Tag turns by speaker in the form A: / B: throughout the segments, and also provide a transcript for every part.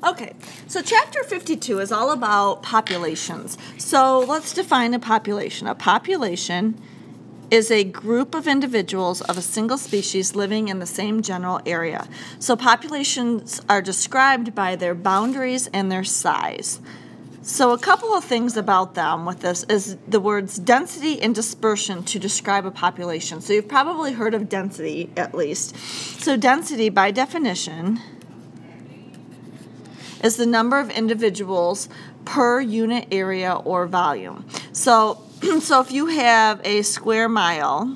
A: Okay, so chapter 52 is all about populations. So let's define a population. A population is a group of individuals of a single species living in the same general area. So populations are described by their boundaries and their size. So a couple of things about them with this is the words density and dispersion to describe a population. So you've probably heard of density at least. So density by definition is the number of individuals per unit area or volume. So if you have a square mile,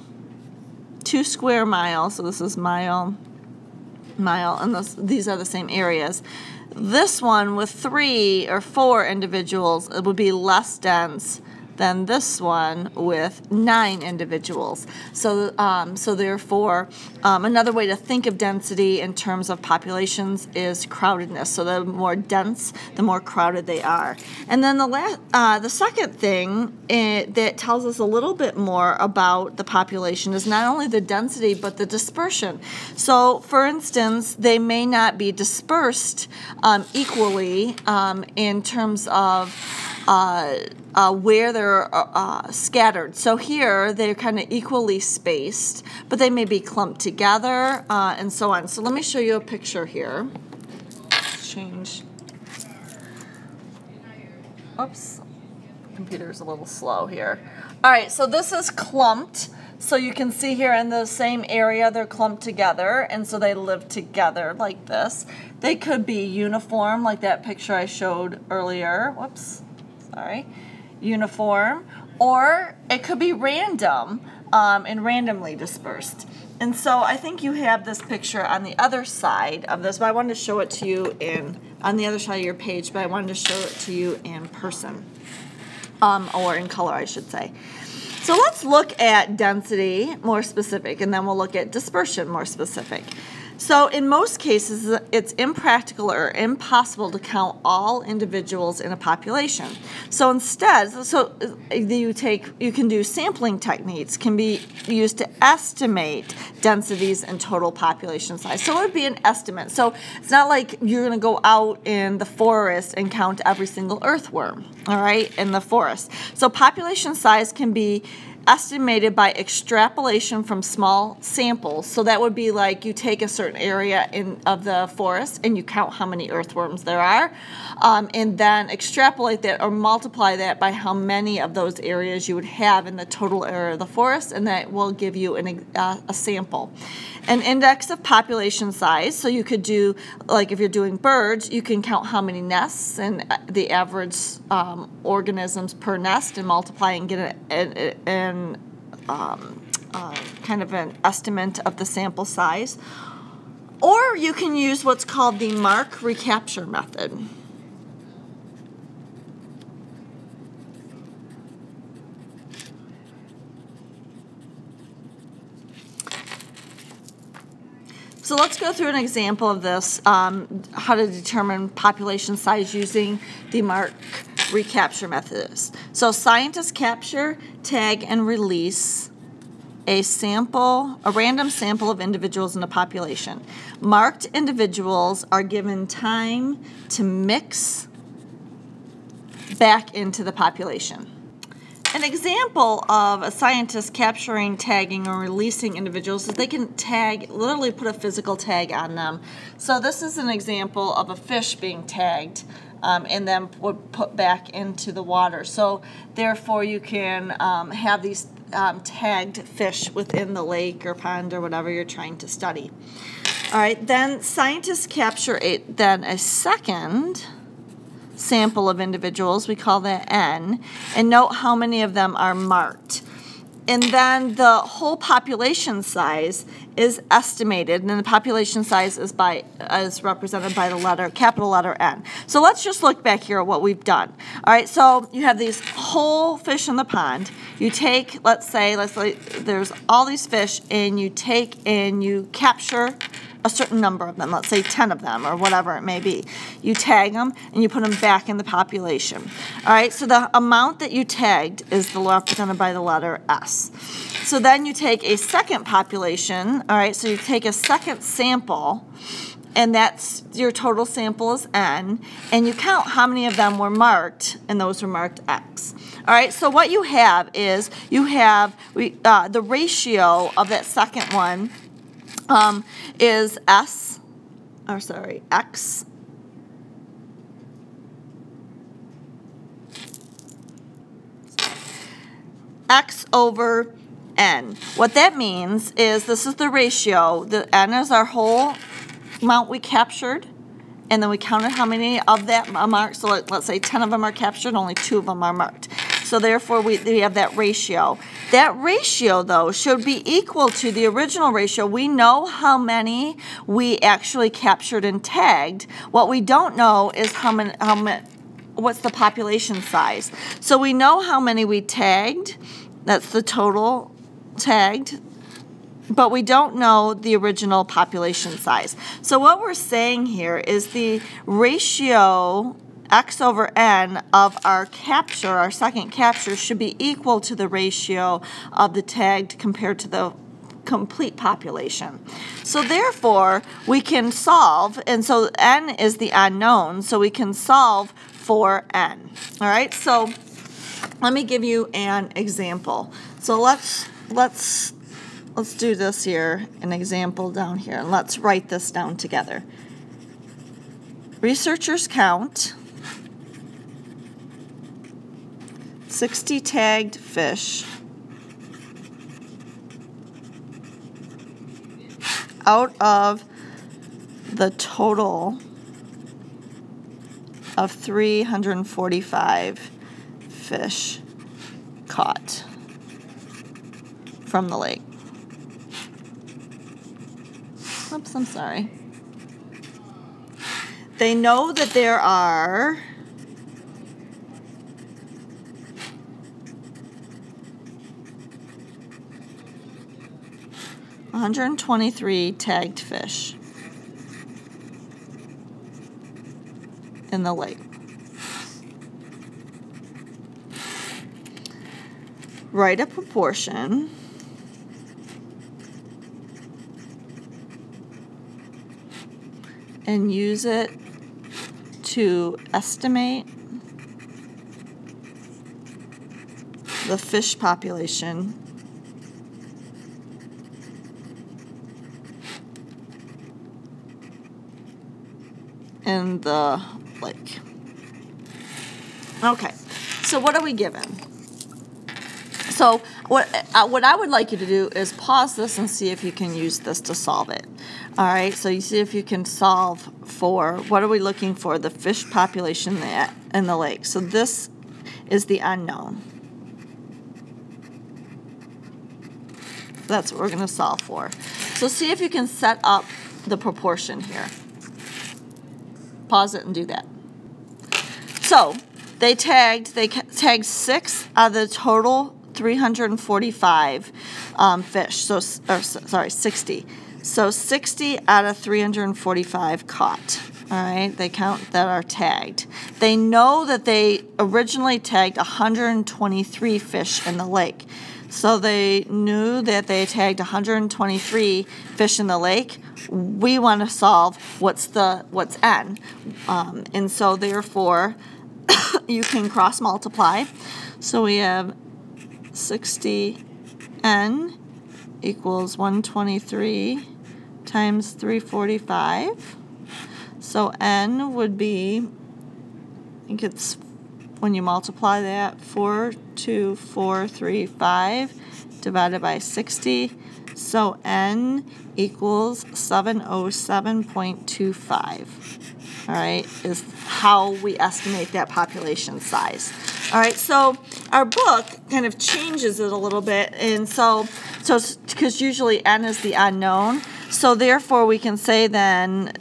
A: 2 square miles, so this is mile, and these are the same areas. This one with 3 or 4 individuals, it would be less dense than this one with 9 individuals. So therefore, another way to think of density in terms of populations is crowdedness. So the more dense, the more crowded they are. And then the second thing that tells us a little bit more about the population is not only the density, but the dispersion. So for instance, they may not be dispersed equally in terms of where they're scattered. So here they're kind of equally spaced, but they may be clumped together and so on. So let me show you a picture here. Let's change. Oops, computer's a little slow here. All right, so this is clumped. So you can see here in the same area they're clumped together, and so they live together like this. They could be uniform, like that picture I showed earlier. Whoops. Sorry, uniform, or it could be random and randomly dispersed. And so I think you have this picture on the other side of this, but I wanted to show it to you on the other side of your page, but I wanted to show it to you in person, or in color, I should say. So let's look at density more specific, and then we'll look at dispersion more specific. So in most cases, it's impractical or impossible to count all individuals in a population. So instead, you can do sampling techniques, can be used to estimate densities and total population size. So it would be an estimate. So it's not like you're going to go out in the forest and count every single earthworm, all right, in the forest. So population size can be estimated by extrapolation from small samples. So that would be like you take a certain area of the forest and you count how many earthworms there are, and then extrapolate that or multiply that by how many of those areas you would have in the total area of the forest, and that will give you a sample. An index of population size, so you could do, like if you're doing birds, you can count how many nests and the average organisms per nest and multiply and get kind of an estimate of the sample size. Or you can use what's called the mark recapture method. So let's go through an example of this, how to determine population size using the mark recapture methods. So scientists capture, tag, and release a random sample of individuals in a population. Marked individuals are given time to mix back into the population. An example of a scientist capturing, tagging, or releasing individuals is they can tag, literally put a physical tag on them. So this is an example of a fish being tagged and then put back into the water. So therefore you can have these tagged fish within the lake or pond or whatever you're trying to study. All right, then scientists capture a second sample of individuals, we call that N, and note how many of them are marked. And then the whole population size is estimated, and then the population size is represented by the capital letter N. So let's just look back here at what we've done. All right, so you have these whole fish in the pond. You take, let's say there's all these fish, and you take and you capture a certain number of them, let's say 10 of them or whatever it may be. You tag them and you put them back in the population. All right, so the amount that you tagged is represented by the letter S. So then you take a second population, all right, so you take a second sample and that's your total sample is N, and you count how many of them were marked, and those were marked X. All right, so what you have is you have the ratio of that second one is X X over N. What that means is this is the ratio. The N is our whole amount we captured, and then we counted how many of that are marked. So let's say 10 of them are captured, only 2 of them are marked. So therefore we have that ratio. That ratio, though, should be equal to the original ratio. We know how many we actually captured and tagged. What we don't know is what's the population size. So we know how many we tagged. That's the total tagged. But we don't know the original population size. So what we're saying here is the ratio X over N of our capture, our second capture, should be equal to the ratio of the tagged compared to the complete population. So therefore, we can solve, and so N is the unknown, so we can solve for N. All right, so let me give you an example. So let's do this here, an example down here, and let's write this down together. Researchers count 60 tagged fish out of the total of 345 fish caught from the lake. Oops, I'm sorry. They know that there are 123 tagged fish in the lake. Write a proportion and use it to estimate the fish population in the lake. Okay, so what are we given? So what I would like you to do is pause this and see if you can use this to solve it. All right, so you see if you can solve for, what are we looking for? The fish population in the lake. So this is the unknown. That's what we're going to solve for. So see if you can set up the proportion here. Pause it and do that. So they tagged 6 out of the total 345 fish. So, sorry, 60. So 60 out of 345 caught. All right, they count that are tagged. They know that they originally tagged 123 fish in the lake. So they knew that they tagged 123 fish in the lake. We want to solve what's N. And so therefore, you can cross multiply. So we have 60N equals 123 times 345. So N would be, I think it's, when you multiply that, 42435 divided by 60. So N equals 707.25. All right, is how we estimate that population size. All right, so our book kind of changes it a little bit, and so because usually N is the unknown, so therefore we can say then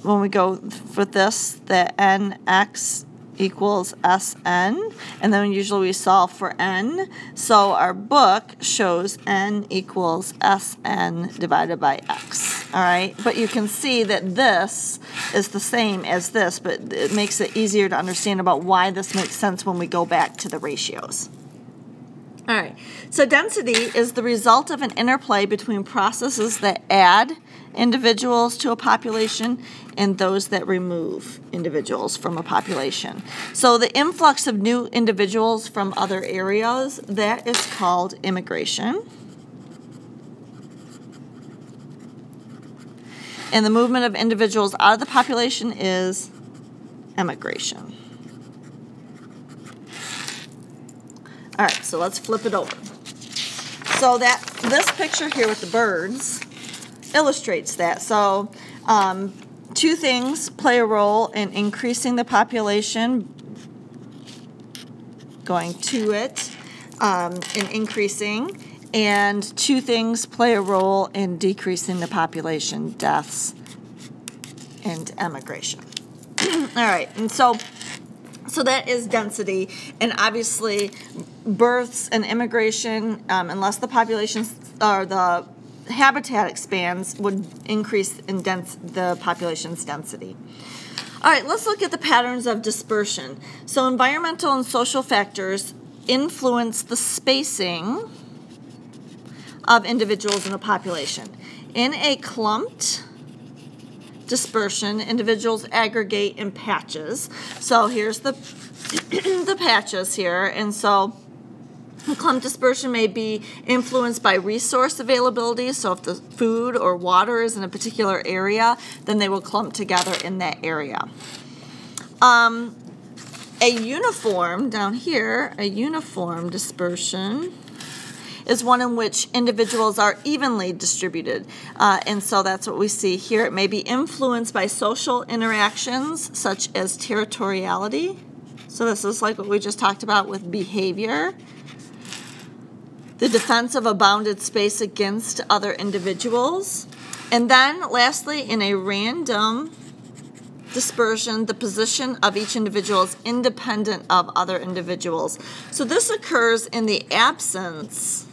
A: when we go for this that NX equals SN, and then usually we solve for N. So our book shows N equals SN divided by X. All right, but you can see that this is the same as this, but it makes it easier to understand about why this makes sense when we go back to the ratios. All right, so density is the result of an interplay between processes that add individuals to a population and those that remove individuals from a population. So the influx of new individuals from other areas, that is called immigration. And the movement of individuals out of the population is emigration. All right, so let's flip it over. So this picture here with the birds illustrates that. So two things play a role in increasing the population, going to it, in increasing, and two things play a role in decreasing the population, deaths and emigration. All right, and so that is density, and obviously births and immigration, unless the population or the habitat expands, would increase in the population's density. All right, let's look at the patterns of dispersion. So environmental and social factors influence the spacing of individuals in a population. In a clumped dispersion, individuals aggregate in patches. So here's the the patches here, and so clump dispersion may be influenced by resource availability. So if the food or water is in a particular area, then they will clump together in that area. A uniform, down here, a uniform dispersion is one in which individuals are evenly distributed. And so that's what we see here. It may be influenced by social interactions such as territoriality. So this is like what we just talked about with behavior. The defense of a bounded space against other individuals. And then lastly, in a random dispersion, the position of each individual is independent of other individuals. So this occurs in the absence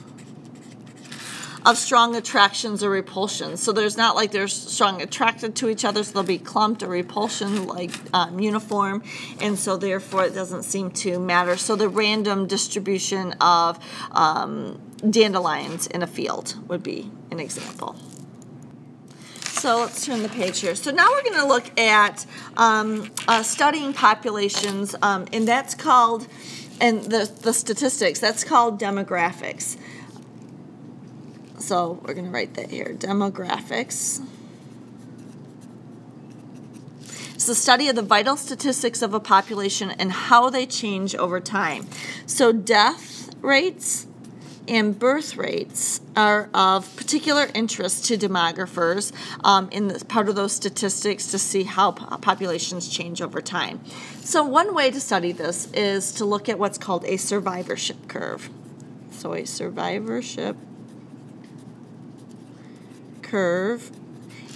A: of strong attractions or repulsions. So there's not like they're strong attracted to each other, so they'll be clumped, or repulsion like uniform, and so therefore it doesn't seem to matter. So the random distribution of dandelions in a field would be an example. So let's turn the page here. So now we're going to look at studying populations, and that's called, and the statistics, that's called demographics. So we're going to write that here, demographics. It's the study of the vital statistics of a population and how they change over time. So death rates and birth rates are of particular interest to demographers in this part of those statistics to see how populations change over time. So one way to study this is to look at what's called a survivorship curve. So a survivorship curve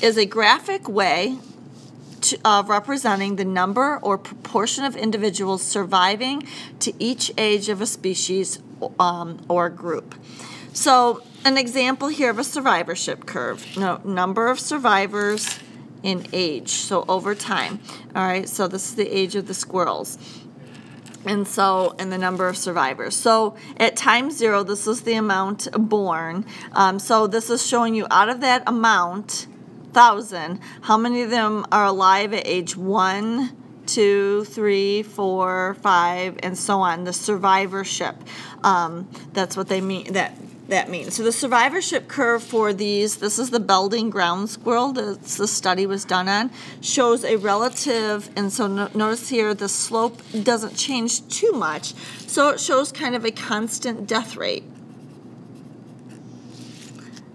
A: is a graphic way of representing the number or proportion of individuals surviving to each age of a species or group. So an example here of a survivorship curve, number of survivors in age, so over time. All right, so this is the age of the squirrels. And the number of survivors. So at time 0, this is the amount born. So this is showing you out of that amount, 1,000, how many of them are alive at age 1, 2, 3, 4, 5, and so on. The survivorship. That's what they mean. That means. So the survivorship curve for these, this is the Belding ground squirrel that the study was done on, shows a relative, and so notice here the slope doesn't change too much, so it shows kind of a constant death rate.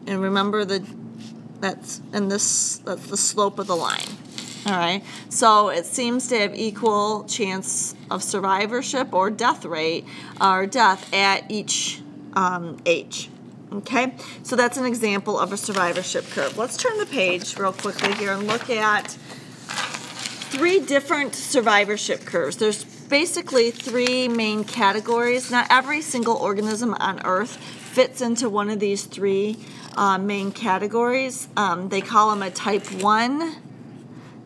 A: And remember that's the slope of the line. All right, so it seems to have equal chance of survivorship or death rate or death at each age. Okay, so that's an example of a survivorship curve. Let's turn the page real quickly here and look at 3 different survivorship curves. There's basically 3 main categories. Not every single organism on Earth fits into one of these 3 main categories. They call them a type 1,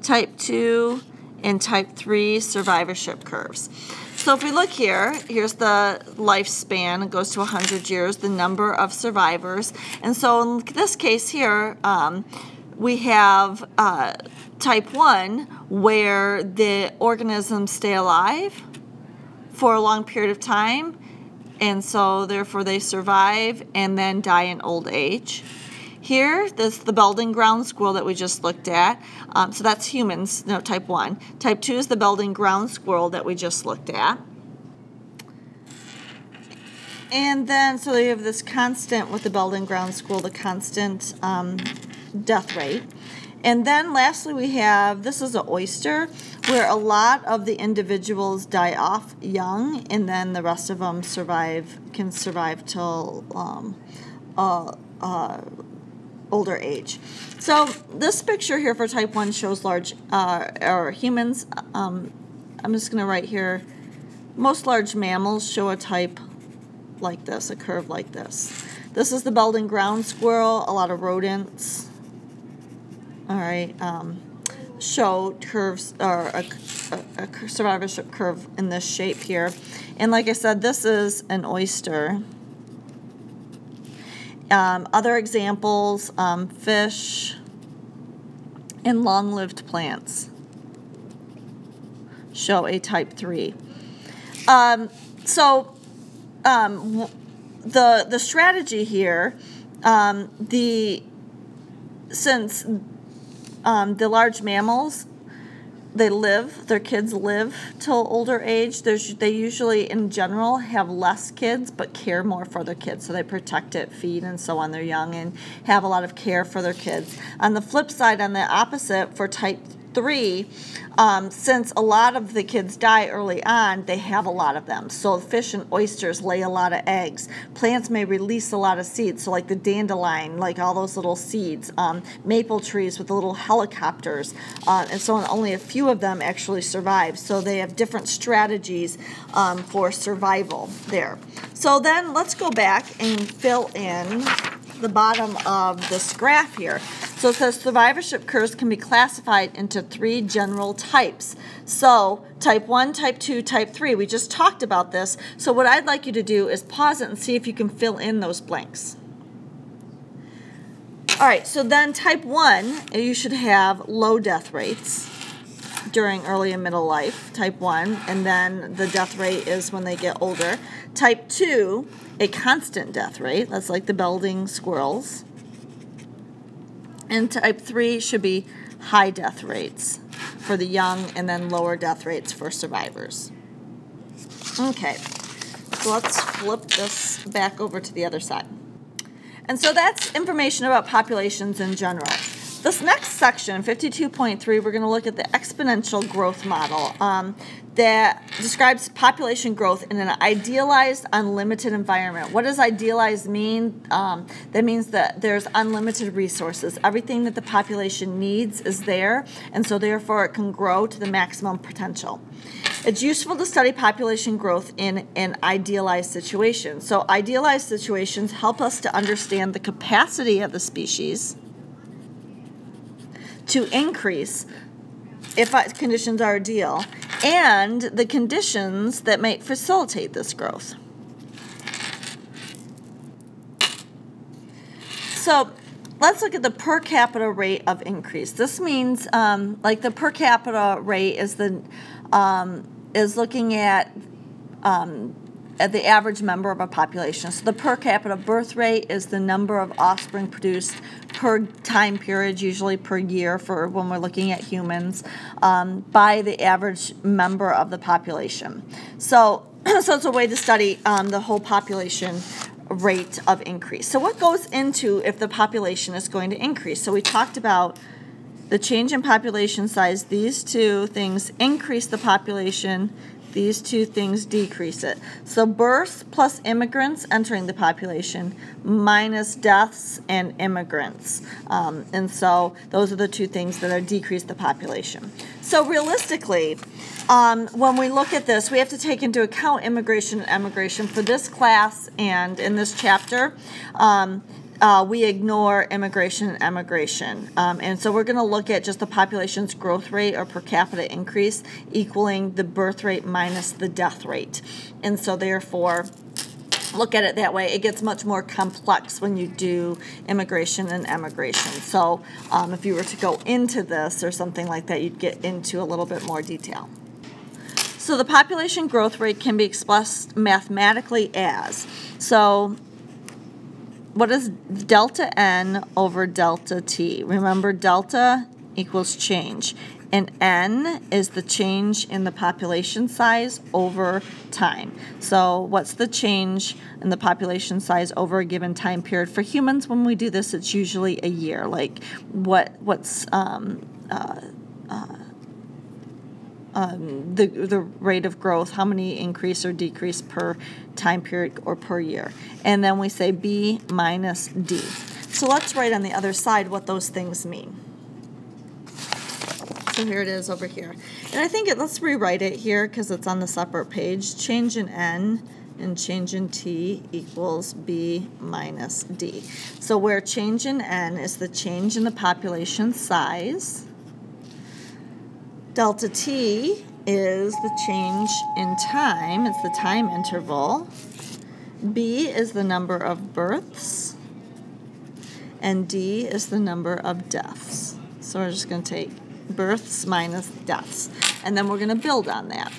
A: type 2, and type 3 survivorship curves. So if we look here, here's the lifespan. It goes to 100 years, the number of survivors. And so in this case here, we have type 1, where the organisms stay alive for a long period of time, and so therefore they survive and then die in old age. Here, this is the Belding ground squirrel that we just looked at. So that's humans, no, type 1. Type 2 is the Belding ground squirrel that we just looked at. And then, so you have this constant with the Belding ground squirrel, the constant death rate. And then lastly we have, this is an oyster, where a lot of the individuals die off young, and then the rest of them can survive till older age. So this picture here for type 1 shows large or humans. I'm just going to write here, most large mammals show a type like this, a curve like this. This is the Belding ground squirrel. A lot of rodents, all right, show curves or a survivorship curve in this shape here. And like I said, this is an oyster. Other examples, fish and long-lived plants show a type 3. The strategy here, since the large mammals, their kids live till older age. They usually, in general, have less kids, but care more for their kids. So they protect it, feed, and so on. They're young and have a lot of care for their kids. On the flip side, on the opposite, for type 3, since a lot of the kids die early on, they have a lot of them. So fish and oysters lay a lot of eggs. Plants may release a lot of seeds, so like the dandelion, like all those little seeds. Maple trees with the little helicopters, and so on. Only a few of them actually survive. So they have different strategies for survival there. So then let's go back and fill in the bottom of this graph here. So it says survivorship curves can be classified into 3 general types. So type 1, type 2, type 3. We just talked about this. So what I'd like you to do is pause it and see if you can fill in those blanks. All right, so then type 1, you should have low death rates during early and middle life, type 1, and then the death rate is when they get older. Type 2, a constant death rate. That's like the Belding squirrels. And type 3 should be high death rates for the young, and then lower death rates for survivors. Okay, so let's flip this back over to the other side. And so that's information about populations in general. This next section, 52.3, we're going to look at the exponential growth model that describes population growth in an idealized, unlimited environment. What does idealized mean? That means that there's unlimited resources. Everything that the population needs is there, and so therefore it can grow to the maximum potential. It's useful to study population growth in an idealized situation. So idealized situations help us to understand the capacity of the species to increase if conditions are ideal, and the conditions that might facilitate this growth. So let's look at the per capita rate of increase. This means like the per capita rate is looking at the average member of a population. So the per capita birth rate is the number of offspring produced per time period, usually per year for when we're looking at humans, by the average member of the population. So it's a way to study the whole population rate of increase. So what goes into if the population is going to increase? So we talked about the change in population size. These two things increase the population. These two things decrease it. So births plus immigrants entering the population minus deaths and immigrants. And so those are the two things that are decrease the population. So realistically, when we look at this, we have to take into account immigration and emigration for this class and in this chapter. We ignore immigration and emigration. And so we're going to look at just the population's growth rate or per capita increase equaling the birth rate minus the death rate. And so therefore, look at it that way. It gets much more complex when you do immigration and emigration. So if you were to go into this or something like that, you'd get into a little bit more detail. So the population growth rate can be expressed mathematically as, so what is delta N over delta T? Remember, delta equals change, and N is the change in the population size over time. So what's the change in the population size over a given time period? For humans, when we do this, it's usually a year. Like what's the rate of growth, how many increase or decrease per time period or per year. And then we say B minus D. So let's write on the other side what those things mean. So here it is over here. And I think let's rewrite it here because it's on the separate page. Change in N and change in T equals B minus D. So where change in N is the change in the population size, delta T is the change in time, it's the time interval. B is the number of births, and D is the number of deaths. So we're just going to take births minus deaths, and then we're going to build on that.